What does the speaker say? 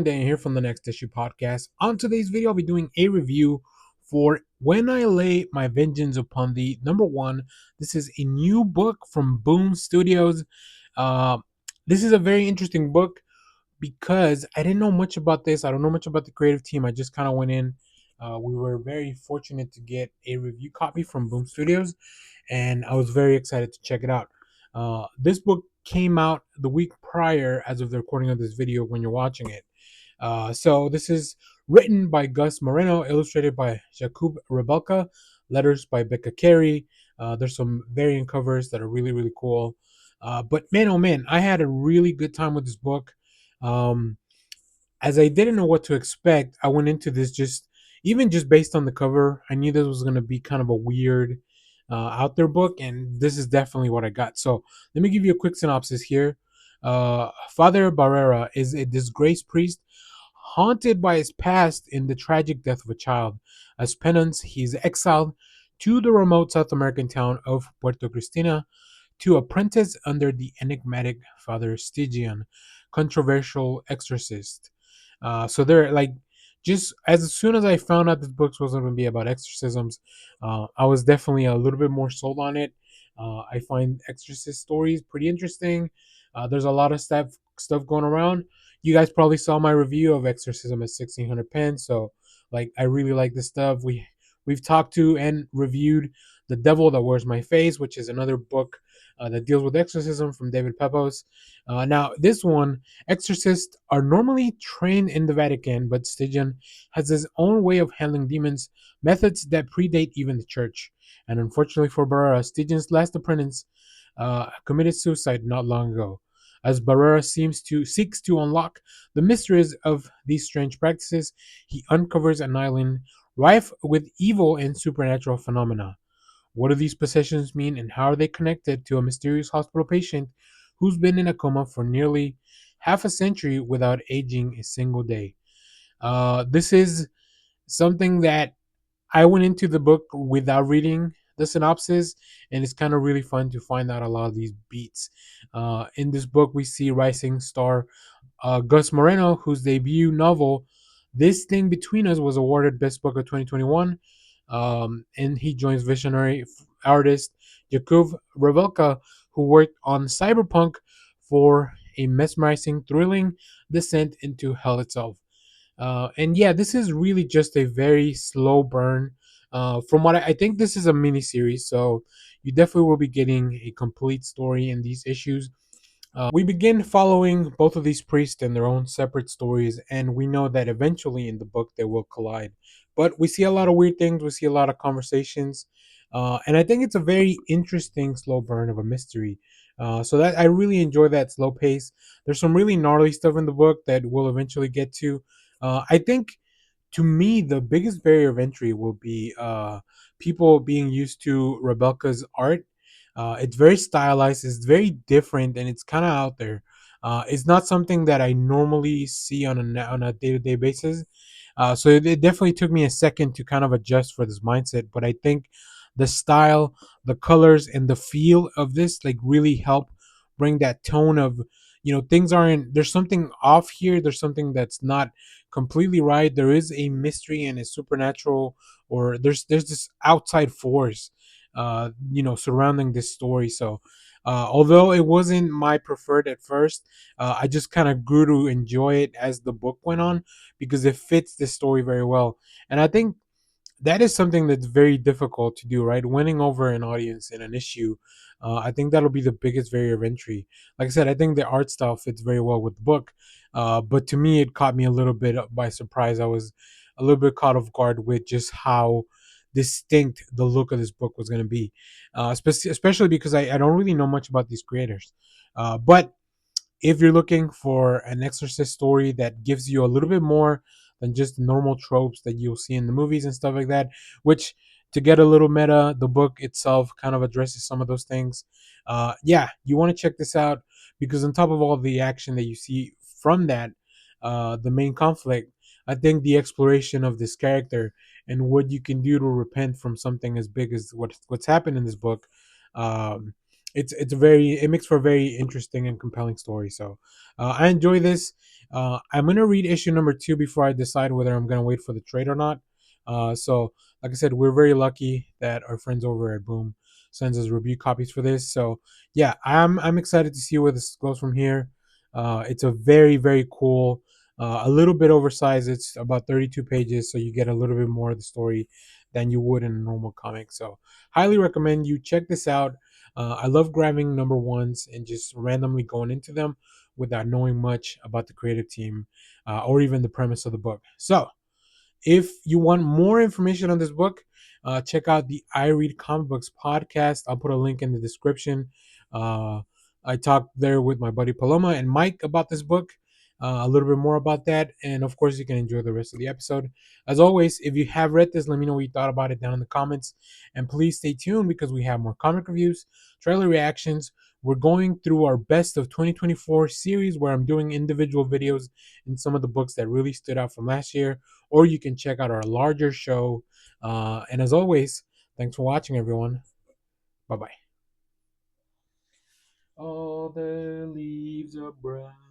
Dan here from the Next Issue Podcast. On today's video, I'll be doing a review for When I Lay My Vengeance Upon Thee. Number one, this is a new book from Boom Studios. Uh, this is a very interesting book because I didn't know much about this. I don't know much about the creative team. I just kind of went in. We were very fortunate to get a review copy from Boom Studios, and I was very excited to check it out. This book came out the week prior, as of the recording of this video when you're watching it. So this is written by Gus Moreno, illustrated by Jakub Rebelka, letters by Becca Carey. There's some variant covers that are really, really cool. But man, oh man, I had a really good time with this book. Um, as I didn't know what to expect, I went into this even just based on the cover. I knew this was going to be kind of a weird, out there book, and this is definitely what I got. So let me give you a quick synopsis here. Father Barrera is a disgraced priest haunted by his past in the tragic death of a child. As penance, he is exiled to the remote South American town of Puerto Cristina to apprentice under the enigmatic Father Stygian, controversial exorcist. So they're like, just as soon as I found out this book wasn't going to be about exorcisms, I was definitely a little bit more sold on it. I find exorcist stories pretty interesting. There's a lot of stuff going around. You guys probably saw my review of Exorcism at 1600 pence. So like, I really like this stuff. We've talked to and reviewed The Devil That Wears My Face, which is another book that deals with exorcism from David Pepos. Now, this one, exorcists are normally trained in the Vatican, but Stygian has his own way of handling demons, methods that predate even the church. And unfortunately for Barrera, Stygian's last apprentice committed suicide not long ago. As Barrera seeks to unlock the mysteries of these strange practices, he uncovers an island rife with evil and supernatural phenomena. What do these possessions mean, and how are they connected to a mysterious hospital patient who's been in a coma for nearly half a century without aging a single day? This is something that I went into the book without reading the synopsis, and it's kind of really fun to find out a lot of these beats. In this book, we see rising star Gus Moreno, whose debut novel, This Thing Between Us, was awarded Best Book of 2021. And he joins visionary artist Jakub Rebelka, who worked on Cyberpunk for a mesmerizing, thrilling descent into hell itself. And yeah, this is really just a very slow burn. From what I think, this is a mini series, so you definitely will be getting a complete story in these issues. We begin following both of these priests in their own separate stories, and we know that eventually in the book they will collide. But we see a lot of weird things, we see a lot of conversations, and I think it's a very interesting slow burn of a mystery. So that I really enjoy that slow pace. There's some really gnarly stuff in the book that we'll eventually get to. I think to me the biggest barrier of entry will be people being used to Rebecca's art. It's very stylized, it's very different, and it's kind of out there. It's not something that I normally see on a day to day basis. So it definitely took me a second to kind of adjust for this mindset. But I think the style, the colors, and the feel of this like really help bring that tone of, things aren't, there's something off here. There's something that's not completely right. There is a mystery and a supernatural, or there's this outside force surrounding this story. So although it wasn't my preferred at first, I just kind of grew to enjoy it as the book went on because it fits the story very well. And I think that is something that's very difficult to do, right? Winning over an audience in an issue. I think that'll be the biggest barrier of entry. Like I said, I think the art style fits very well with the book. But to me, it caught me a little bit by surprise. I was a little bit caught off guard with just how distinct the look of this book was going to be, especially because I don't really know much about these creators. But if you're looking for an exorcist story that gives you a little bit more than just the normal tropes that you'll see in the movies and stuff like that, which, to get a little meta, the book itself kind of addresses some of those things. Yeah, you want to check this out because on top of all the action that you see from that, the main conflict, I think the exploration of this character and what you can do to repent from something as big as what's happened in this book, um, it makes for a very interesting and compelling story. So I enjoy this. I'm gonna read issue number 2 before I decide whether I'm gonna wait for the trade or not. So like I said, we're very lucky that our friends over at Boom sends us review copies for this. So yeah, I'm excited to see where this goes from here. It's a very cool, a little bit oversized. It's about 32 pages, so you get a little bit more of the story than you would in a normal comic. So highly recommend you check this out. I love grabbing number ones and just randomly going into them without knowing much about the creative team or even the premise of the book. So if you want more information on this book, check out the I Read Comic Books podcast. I'll put a link in the description. Uh, I talked there with my buddy Paloma and Mike about this book, a little bit more about that. And of course, you can enjoy the rest of the episode. As always, if you have read this, let me know what you thought about it down in the comments. And please stay tuned because we have more comic reviews, trailer reactions. We're going through our best of 2024 series where I'm doing individual videos in some of the books that really stood out from last year, or you can check out our larger show. And as always, thanks for watching, everyone. Bye bye. All the leaves are brown.